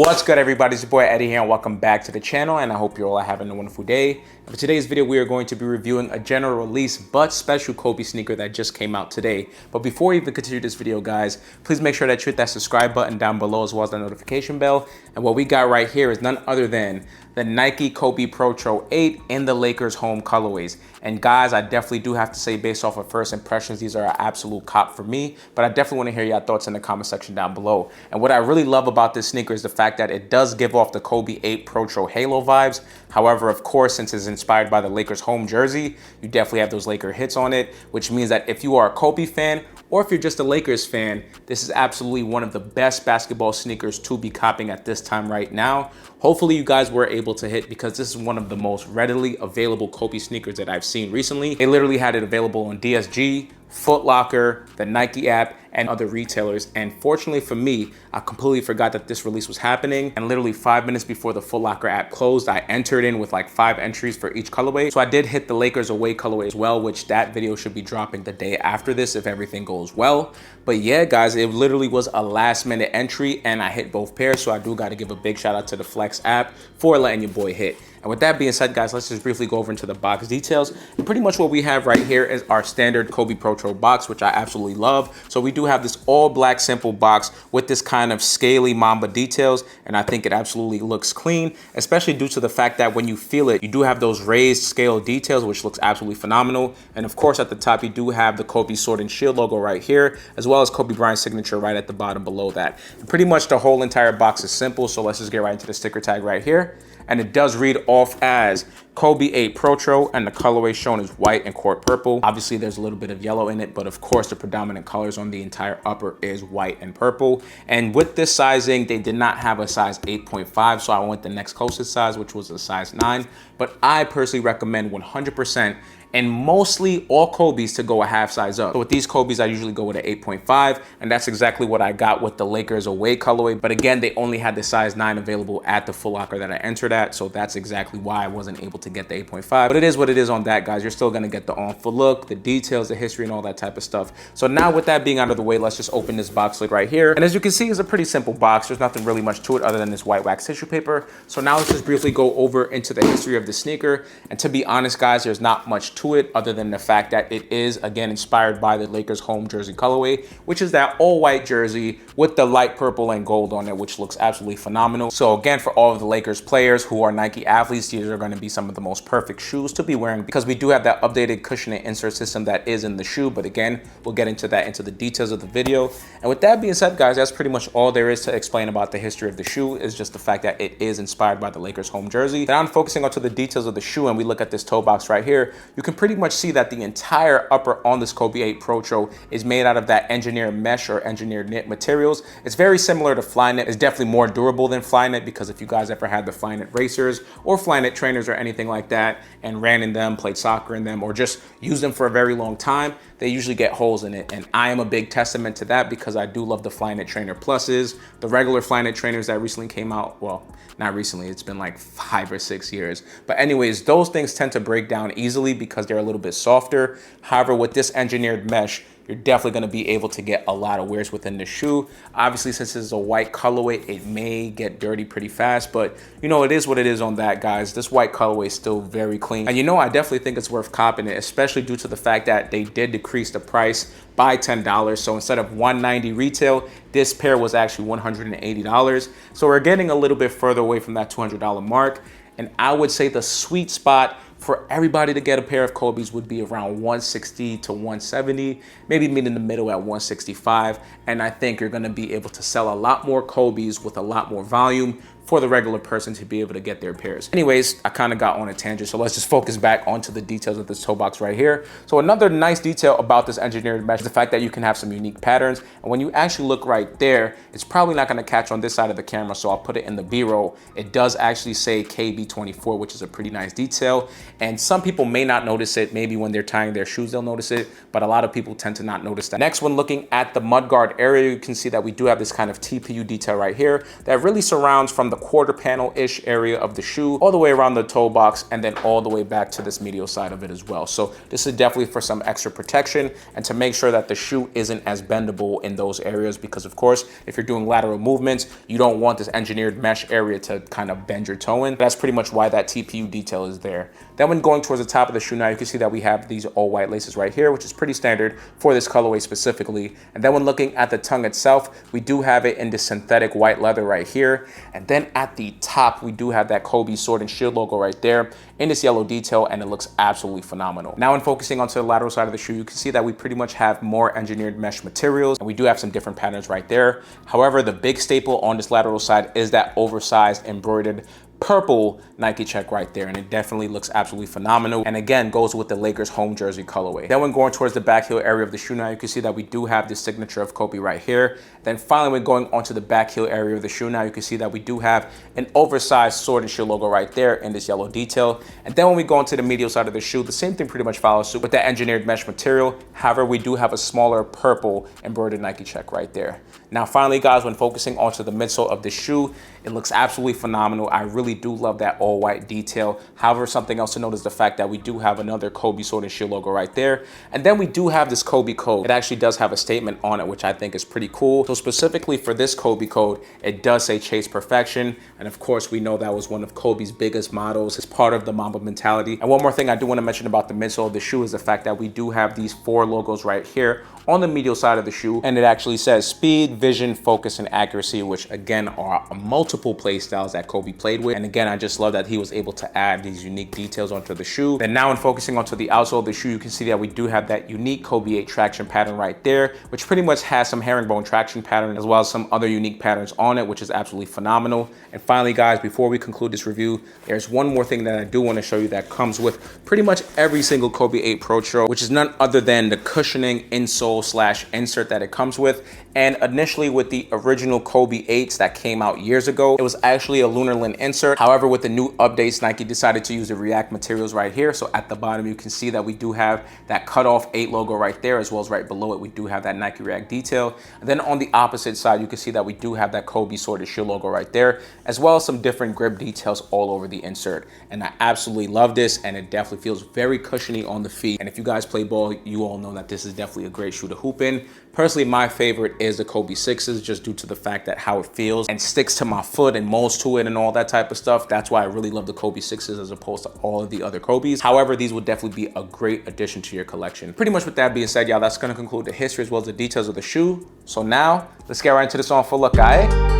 What's good, everybody? It's your boy Eddie here, and welcome back to the channel, and I hope you're all having a wonderful day. And for today's video, we are going to be reviewing a general release but special Kobe sneaker that just came out today. But before we even continue this video, guys, please make sure that you hit that subscribe button down below as well as the notification bell. And what we got right here is none other than the Nike Kobe Protro 8 in the Lakers home colorways. And guys, I definitely do have to say, based off of first impressions, these are an absolute cop for me, but I definitely want to hear your thoughts in the comment section down below. And what I really love about this sneaker is the fact that it does give off the Kobe 8 Protro Halo vibes. However, of course, since it's inspired by the Lakers home jersey, you definitely have those Laker hits on it, which means that if you are a Kobe fan or if you're just a Lakers fan, this is absolutely one of the best basketball sneakers to be copying at this time right now. Hopefully you guys were able to hit, because this is one of the most readily available Kobe sneakers that I've seen recently. They literally had it available on DSG, Foot Locker, the Nike app, and other retailers. And fortunately for me, I completely forgot that this release was happening. And literally 5 minutes before the Foot Locker app closed, I entered in with like 5 entries for each colorway. So I did hit the Lakers away colorway as well, which that video should be dropping the day after this if everything goes well. But yeah, guys, it literally was a last minute entry and I hit both pairs. So I do got to give a big shout out to the Flex app for letting your boy hit. And with that being said, guys, let's just briefly go over into the box details. And pretty much what we have right here is our standard Kobe Protro box, which I absolutely love. So we do have this all black simple box with this kind of scaly Mamba details. And I think it absolutely looks clean, especially due to the fact that when you feel it, you do have those raised scale details, which looks absolutely phenomenal. And of course, at the top, you do have the Kobe Sword and Shield logo right here, as well as Kobe Bryant's signature right at the bottom below that. And pretty much the whole entire box is simple. So let's just get right into the sticker tag right here. And it does read off as Kobe 8 Protro, and the colorway shown is white and court purple. Obviously, there's a little bit of yellow in it, but of course, the predominant colors on the entire upper is white and purple. And with this sizing, they did not have a size 8.5, so I went the next closest size, which was a size 9. But I personally recommend 100% and mostly all Kobe's to go a half size up. So with these Kobe's, I usually go with an 8.5, and that's exactly what I got with the Lakers away colorway. But again, they only had the size 9 available at the Foot Locker that I entered at, so that's exactly why I wasn't able to get the 8.5. But it is what it is on that, guys. You're still gonna get the on-foot look, the details, the history, and all that type of stuff. So now with that being out of the way, let's just open this box lid right here. And as you can see, it's a pretty simple box. There's nothing really much to it other than this white wax tissue paper. So now let's just briefly go over into the history of the sneaker. And to be honest, guys, there's not much to it other than the fact that it is, again, inspired by the Lakers home jersey colorway, which is that all white jersey with the light purple and gold on it, which looks absolutely phenomenal. So again, for all of the Lakers players who are Nike athletes, these are going to be some of the most perfect shoes to be wearing, because we do have that updated cushioning insert system that is in the shoe. But again, we'll get into that into the details of the video. And with that being said, guys, that's pretty much all there is to explain about the history of the shoe, is just the fact that it is inspired by the Lakers home jersey. Then I'm focusing onto the details of the shoe, and we look at this toe box right here. You can pretty much see that the entire upper on this Kobe 8 Protro is made out of that engineered mesh or engineered knit materials. It's very similar to Flyknit. It's definitely more durable than Flyknit, because if you guys ever had the Flyknit racers or Flyknit trainers or anything like that and ran in them, played soccer in them, or just used them for a very long time, they usually get holes in it. And I am a big testament to that, because I do love the Flyknit Trainer Pluses, the regular Flyknit trainers that recently came out. Well, not recently, it's been like 5 or 6 years. But anyways, those things tend to break down easily because they're a little bit softer. However, with this engineered mesh, you're definitely going to be able to get a lot of wears within the shoe. Obviously, since this is a white colorway, it may get dirty pretty fast, but you know, it is what it is on that, guys. This white colorway is still very clean. And you know, I definitely think it's worth copping it, especially due to the fact that they did decrease the price by $10. So instead of $190 retail, this pair was actually $180. So we're getting a little bit further away from that $200 mark. And I would say the sweet spot for everybody to get a pair of Kobe's would be around 160 to 170, maybe meet in the middle at 165. And I think you're gonna be able to sell a lot more Kobe's with a lot more volume for the regular person to be able to get their pairs. Anyways, I kind of got on a tangent, so let's just focus back onto the details of this toe box right here. So another nice detail about this engineered mesh is the fact that you can have some unique patterns. And when you actually look right there, it's probably not gonna catch on this side of the camera, so I'll put it in the B-roll. It does actually say KB24, which is a pretty nice detail. And some people may not notice it. Maybe when they're tying their shoes, they'll notice it, but a lot of people tend to not notice that. Next, when looking at the mudguard area, you can see that we do have this kind of TPU detail right here that really surrounds from the quarter panel-ish area of the shoe, all the way around the toe box, and then all the way back to this medial side of it as well. So this is definitely for some extra protection and to make sure that the shoe isn't as bendable in those areas, because of course, if you're doing lateral movements, you don't want this engineered mesh area to kind of bend your toe in. That's pretty much why that TPU detail is there. Then when going towards the top of the shoe, now you can see that we have these all white laces right here, which is pretty standard for this colorway specifically. And then when looking at the tongue itself, we do have it in the synthetic white leather right here. And then at the top, we do have that Kobe Sword and Shield logo right there in this yellow detail, and it looks absolutely phenomenal. Now, when focusing onto the lateral side of the shoe, you can see that we pretty much have more engineered mesh materials, and we do have some different patterns right there. However, the big staple on this lateral side is that oversized embroidered purple Nike check right there, and it definitely looks absolutely phenomenal, and again goes with the Lakers home jersey colorway. Then when going towards the back heel area of the shoe, now you can see that we do have the signature of Kobe right here. Then finally, when going onto the back heel area of the shoe, now you can see that we do have an oversized Sword and Shield logo right there in this yellow detail. And then when we go into the medial side of the shoe, the same thing pretty much follows suit with that engineered mesh material. However, we do have a smaller purple embroidered Nike check right there. Now finally, guys, when focusing onto the midsole of the shoe, it looks absolutely phenomenal. I really do love that all white detail. However, something else to note is the fact that we do have another Kobe Sword and Shield logo right there. And then we do have this Kobe code. It actually does have a statement on it, which I think is pretty cool. So specifically for this Kobe code, it does say chase perfection. And of course, we know that was one of Kobe's biggest mottos. It's part of the Mamba mentality. And one more thing I do want to mention about the midsole of the shoe is the fact that we do have these 4 logos right here on the medial side of the shoe, and it actually says speed, vision, focus, and accuracy, which again are multiple play styles that Kobe played with. And again, I just love that he was able to add these unique details onto the shoe. Then now, in focusing onto the outsole of the shoe, you can see that we do have that unique Kobe 8 traction pattern right there, which pretty much has some herringbone traction pattern as well as some other unique patterns on it, which is absolutely phenomenal. And finally, guys, before we conclude this review, there's one more thing that I do want to show you that comes with pretty much every single Kobe 8 Protro, which is none other than the cushioning insole / insert that it comes with. And initially with the original Kobe 8s that came out years ago, it was actually a Lunarlin insert. However, with the new updates, Nike decided to use the React materials right here. So at the bottom, you can see that we do have that cutoff 8 logo right there, as well as right below it, we do have that Nike React detail. And then on the opposite side, you can see that we do have that Kobe Sword and Shield logo right there, as well as some different grip details all over the insert. And I absolutely love this, and it definitely feels very cushiony on the feet. And if you guys play ball, you all know that this is definitely a great shoe to hoop in. Personally, my favorite is the Kobe 6s, just due to the fact that how it feels and sticks to my foot and molds to it and all that type of stuff. That's why I really love the Kobe 6s as opposed to all of the other Kobes. However, these would definitely be a great addition to your collection. Pretty much with that being said, y'all, that's gonna conclude the history as well as the details of the shoe. So now, let's get right into this on full look, guys.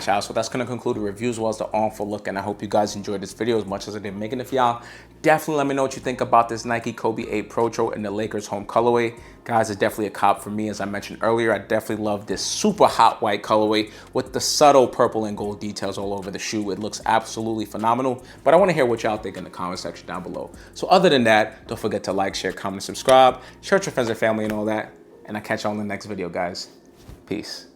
Y'all, so that's gonna conclude the review as well as the on full look, and I hope you guys enjoyed this video as much as I did making it for y'all. Definitely let me know what you think about this Nike Kobe 8 Protro in the Lakers home colorway. Guys, it's definitely a cop for me. As I mentioned earlier, I definitely love this super hot white colorway with the subtle purple and gold details all over the shoe. It looks absolutely phenomenal, but I want to hear what y'all think in the comment section down below. So other than that, don't forget to like, share, comment, subscribe, share with your friends and family and all that, and I'll catch y'all in the next video, guys. Peace.